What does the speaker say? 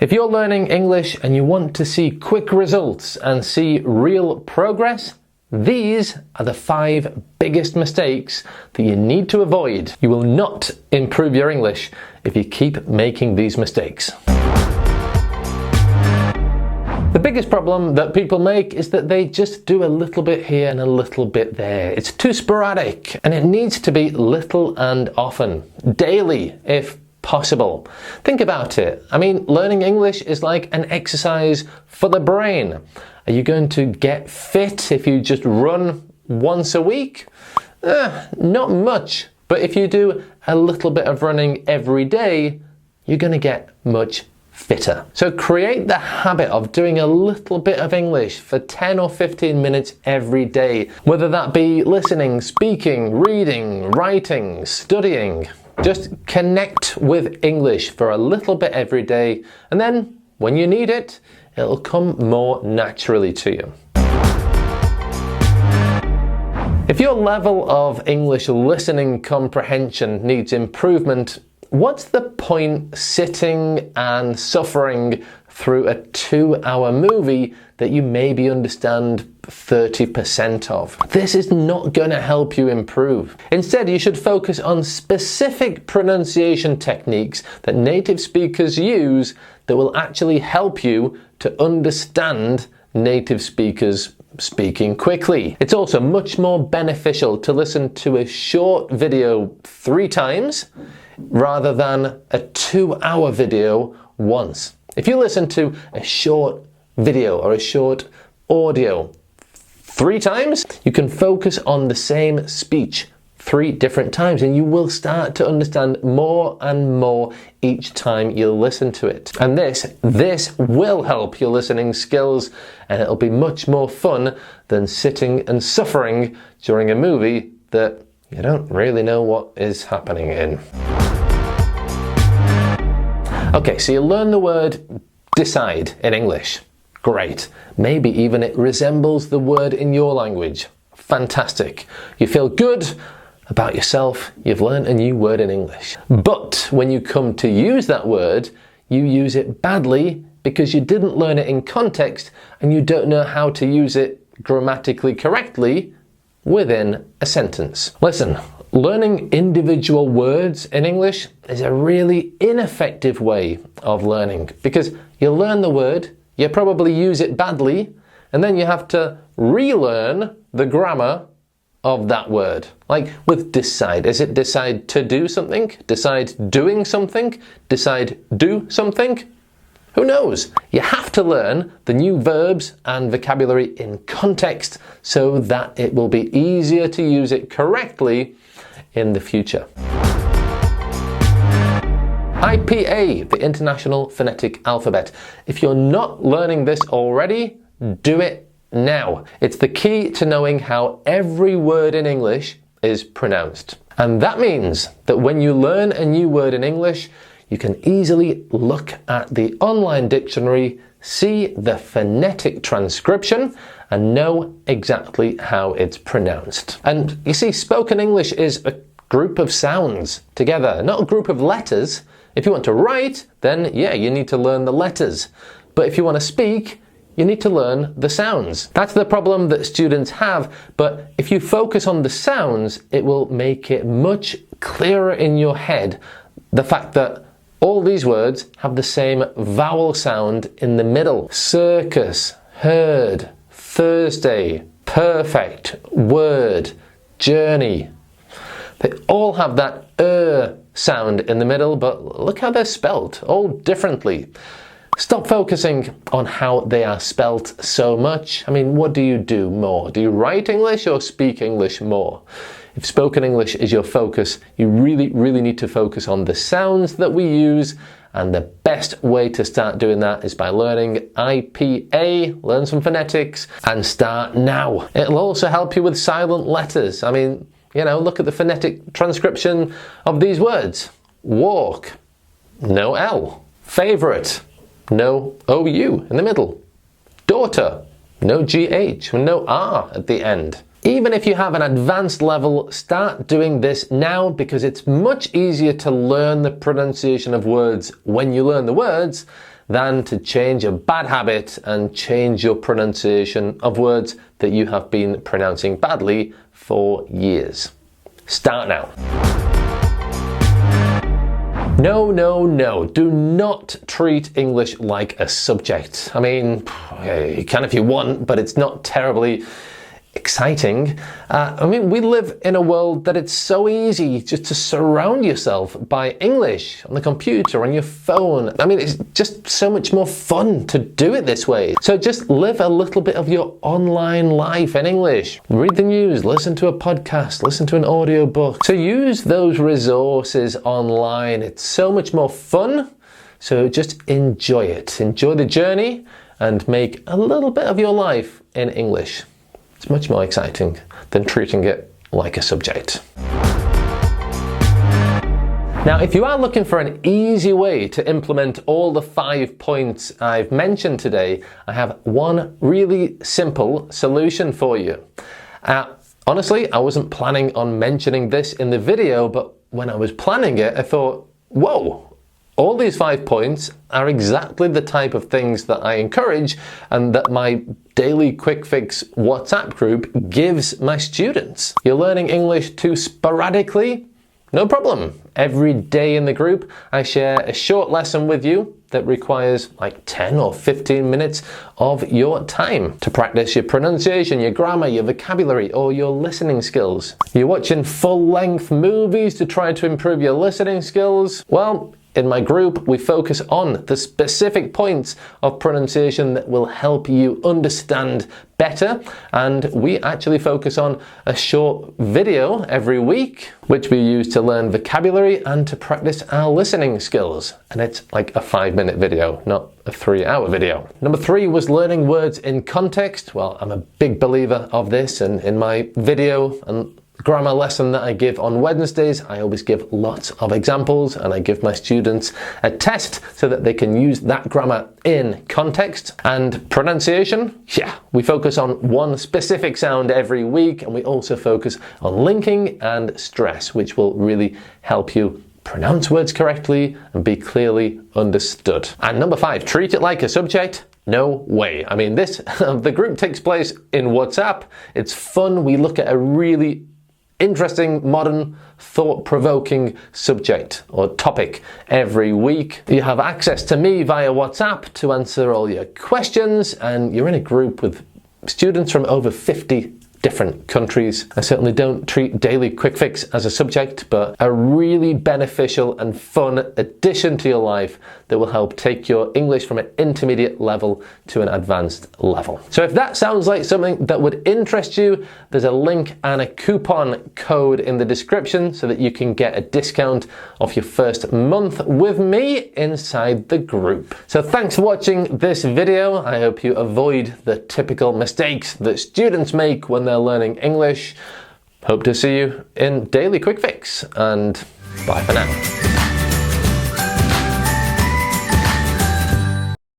If you're learning English and you want to see quick results and see real progress, these are the 5 biggest mistakes that you need to avoid. You will not improve your English if you keep making these mistakes. The biggest problem that people make is that they just do a little bit here and a little bit there. It's too sporadic, and it needs to be little and often, daily if possible. Think about it. I mean, learning English is like an exercise for the brain. Are you going to get fit if you just run once a week? Not much. But if you do a little bit of running every day, you're going to get much fitter. So create the habit of doing a little bit of English for 10 or 15 minutes every day, whether that be listening, speaking, reading, writing, studying. Just connect with English for a little bit every day, and then when you need it, it'll come more naturally to you. If your level of English listening comprehension needs improvement, what's the point sitting and suffering through a 2-hour movie that you maybe understand 30% of? This is not going to help you improve. Instead, you should focus on specific pronunciation techniques that native speakers use that will actually help you to understand native speakers speaking quickly. It's also much more beneficial to listen to a short video 3 times rather than a 2-hour video once. If you listen to a short video or a short audio 3 times, you can focus on the same speech 3 different times, and you will start to understand more and more each time you listen to it. And this will help your listening skills, and it'll be much more fun than sitting and suffering during a movie that you don't really know what is happening in. Okay, so you learn the word decide in English. Great. Maybe even it resembles the word in your language. Fantastic. You feel good about yourself. You've learned a new word in English. But when you come to use that word, you use it badly because you didn't learn it in context and you don't know how to use it grammatically correctly within a sentence. Listen, learning individual words in English is a really ineffective way of learning because you learn the word, you probably use it badly, and then you have to relearn the grammar of that word. Like with decide. Is it decide to do something? Decide doing something? Decide do something? Who knows? You have to learn the new verbs and vocabulary in context so that it will be easier to use it correctly in the future. IPA, the International Phonetic Alphabet. If you're not learning this already, do it now. It's the key to knowing how every word in English is pronounced. And that means that when you learn a new word in English, you can easily look at the online dictionary, see the phonetic transcription, and know exactly how it's pronounced. And you see, spoken English is a group of sounds together, not a group of letters. If you want to write, then yeah, you need to learn the letters. But if you want to speak, you need to learn the sounds. That's the problem that students have, but if you focus on the sounds, it will make it much clearer in your head, the fact that all these words have the same vowel sound in the middle. Circus, herd, Thursday, perfect, word, journey. They all have that sound in the middle, but look how they're spelt, all differently. Stop focusing on how they are spelt so much. I mean, what do you do more? Do you write English or speak English more? If spoken English is your focus, you really need to focus on the sounds that we use, and the best way to start doing that is by learning IPA, learn some phonetics, and start now. It'll also help you with silent letters. I mean, you know, look at the phonetic transcription of these words. Walk, no L. Favorite, no OU in the middle. Daughter, no GH, no R at the end. Even if you have an advanced level, start doing this now because it's much easier to learn the pronunciation of words when you learn the words than to change a bad habit and change your pronunciation of words that you have been pronouncing badly for years. Start now. No, no, no. Do not treat English like a subject. I mean, you can if you want, but it's not terribly exciting. We live in a world that it's so easy just to surround yourself by English on the computer, on your phone. It's just so much more fun to do it this way. So just live a little bit of your online life in English. Read the news, listen to a podcast, listen to an audiobook. So use those resources online. It's so much more fun. So just enjoy it. Enjoy the journey and make a little bit of your life in English. It's much more exciting than treating it like a subject. Now, if you are looking for an easy way to implement all the 5 points I've mentioned today, I have one really simple solution for you. Honestly, I wasn't planning on mentioning this in the video, but when I was planning it, I thought, whoa, all these 5 points are exactly the type of things that I encourage and that my daily quick fix WhatsApp group gives my students. You're learning English too sporadically? No problem. Every day in the group, I share a short lesson with you that requires like 10 or 15 minutes of your time to practice your pronunciation, your grammar, your vocabulary, or your listening skills. You're watching full-length movies to try to improve your listening skills? Well, in my group, we focus on the specific points of pronunciation that will help you understand better, and we actually focus on a short video every week, which we use to learn vocabulary and to practice our listening skills. And it's like a 5-minute video, not a 3-hour video. Number 3 was learning words in context. Well, I'm a big believer of this, and in my video and grammar lesson that I give on Wednesdays, I always give lots of examples and I give my students a test so that they can use that grammar in context. And pronunciation, we focus on one specific sound every week, and we also focus on linking and stress, which will really help you pronounce words correctly and be clearly understood. And number 5, treat it like a subject. No way. The group takes place in WhatsApp. It's fun. We look at a really interesting, modern, thought-provoking subject or topic every week. You have access to me via WhatsApp to answer all your questions, and you're in a group with students from over 50 different countries. I certainly don't treat daily quick fix as a subject, but a really beneficial and fun addition to your life that will help take your English from an intermediate level to an advanced level. So if that sounds like something that would interest you, there's a link and a coupon code in the description so that you can get a discount off your first month with me inside the group. So thanks for watching this video. I hope you avoid the typical mistakes that students make when they're learning English. Hope to see you in Daily Quick Fix, and bye for now.